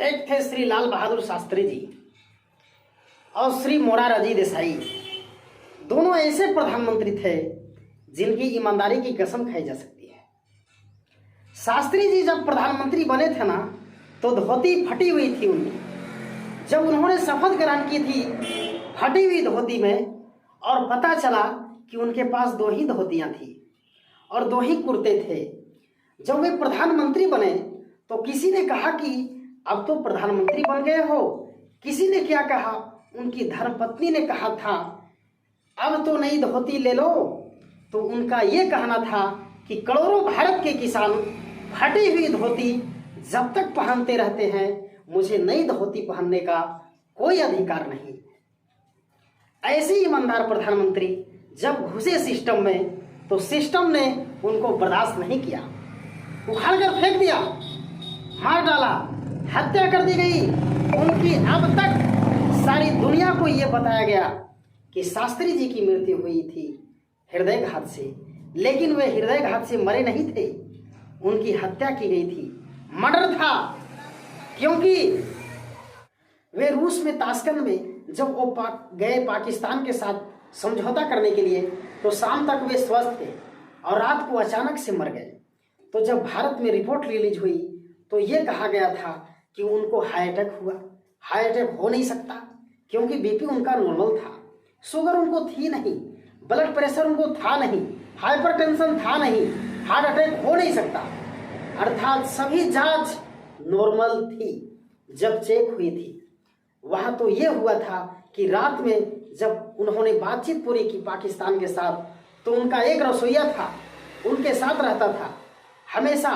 एक थे श्री लाल बहादुर शास्त्री जी और श्री मोरारजी देसाई। दोनों ऐसे प्रधानमंत्री थे जिनकी ईमानदारी की कसम खाई जा सकती है। शास्त्री जी जब प्रधानमंत्री बने थे ना, तो धोती फटी हुई थी उनकी। जब उन्होंने शपथ ग्रहण की थी फटी हुई धोती में, और पता चला कि उनके पास 2 ही धोतियां थी और 2 ही कुर्ते थे। जब वे प्रधानमंत्री बने तो किसी ने कहा कि अब तो प्रधानमंत्री बन गए हो। किसी ने क्या कहा, उनकी धर्मपत्नी ने कहा था अब तो नई धोती ले लो। तो उनका ये कहना था कि करोड़ों भारत के किसान फटी हुई धोती जब तक पहनते रहते हैं, मुझे नई धोती पहनने का कोई अधिकार नहीं। ऐसे ईमानदार प्रधानमंत्री जब घुसे सिस्टम में, तो सिस्टम ने उनको बर्दाश्त नहीं किया, उखाड़ कर फेंक दिया, मार डाला, हत्या कर दी गई उनकी। अब तक सारी दुनिया को यह बताया गया कि शास्त्री जी की मृत्यु हुई थी हृदयघात से, लेकिन वे हृदयघात से मरे नहीं थे, उनकी हत्या की गई थी, मर्डर था। क्योंकि वे रूस में ताशकंद में जब वो गए पाकिस्तान के साथ समझौता करने के लिए, तो शाम तक वे स्वस्थ थे और रात को अचानक से मर गए। तो जब भारत में रिपोर्ट रिलीज हुई तो ये कहा गया था कि उनको हार्ट अटैक हुआ। हार्ट अटैक हो नहीं सकता क्योंकि बीपी उनका नॉर्मल था, शुगर उनको थी नहीं, ब्लड प्रेशर उनको था नहीं, हाइपरटेंशन था नहीं, हार्ट अटैक हो नहीं सकता। अर्थात सभी जांच नॉर्मल थी। जब चेक हुई थी वहां तो ये हुआ था कि रात में जब उन्होंने बातचीत पूरी की पाकिस्तान के साथ, तो उनका एक रसोइया था, उनके साथ रहता था हमेशा,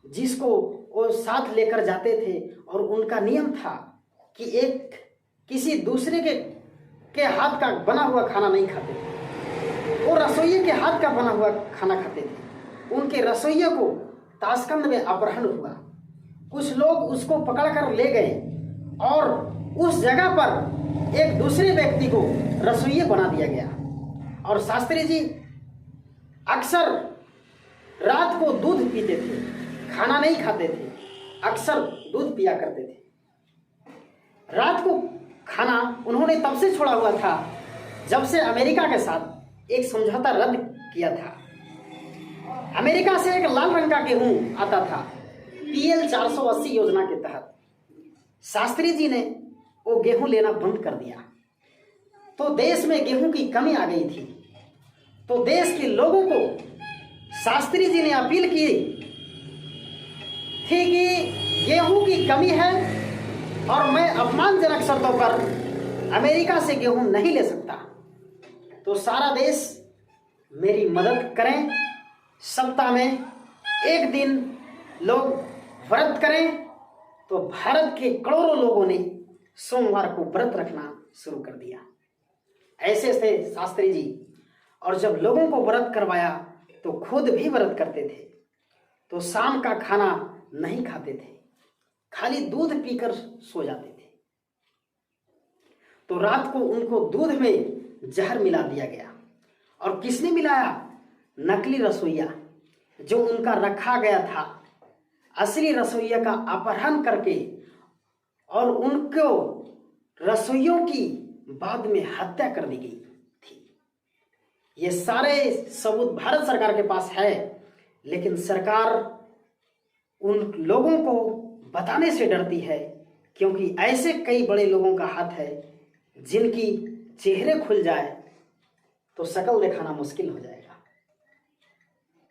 जिसको वो साथ लेकर जाते थे। और उनका नियम था कि एक किसी दूसरे के हाथ का बना हुआ खाना नहीं खाते थे, वो रसोइये के हाथ का बना हुआ खाना खाते थे। उनके रसोइये को ताशकंद में अपहरण हुआ, कुछ लोग उसको पकड़कर ले गए और उस जगह पर एक दूसरे व्यक्ति को रसोइया बना दिया गया। और शास्त्री जी अक्सर रात को दूध पीते थे, खाना नहीं खाते थे, अक्सर दूध पिया करते थे। रात को खाना उन्होंने तब से छोड़ा हुआ था जब से अमेरिका के साथ एक समझौता रद्द किया था। अमेरिका से एक लाल रंग का गेहूं आता था PL 480 योजना के तहत। शास्त्री जी ने वो गेहूं लेना बंद कर दिया, तो देश में गेहूं की कमी आ गई थी। तो देश के लोगों को शास्त्री जी ने अपील की थी कि गेहूं की कमी है और मैं अपमानजनक शर्तों पर अमेरिका से गेहूं नहीं ले सकता, तो सारा देश मेरी मदद करें। सप्ताह में एक दिन लोग व्रत करें। तो भारत के करोड़ों लोगों ने सोमवार को व्रत रखना शुरू कर दिया। ऐसे थे शास्त्री जी। और जब लोगों को व्रत करवाया तो खुद भी व्रत करते थे। तो शाम का खाना नहीं खाते थे, खाली दूध पीकर सो जाते थे। तो रात को उनको दूध में जहर मिला दिया गया। और किसने मिलाया? नकली रसोइया जो उनका रखा गया था। असली रसोइया का अपहरण करके और उनको रसोइयों की बाद में हत्या कर दी गई थी। ये सारे सबूत भारत सरकार के पास है, लेकिन सरकार उन लोगों को बताने से डरती है, क्योंकि ऐसे कई बड़े लोगों का हाथ है जिनकी चेहरे खुल जाए तो शक्ल दिखाना मुश्किल हो जाएगा।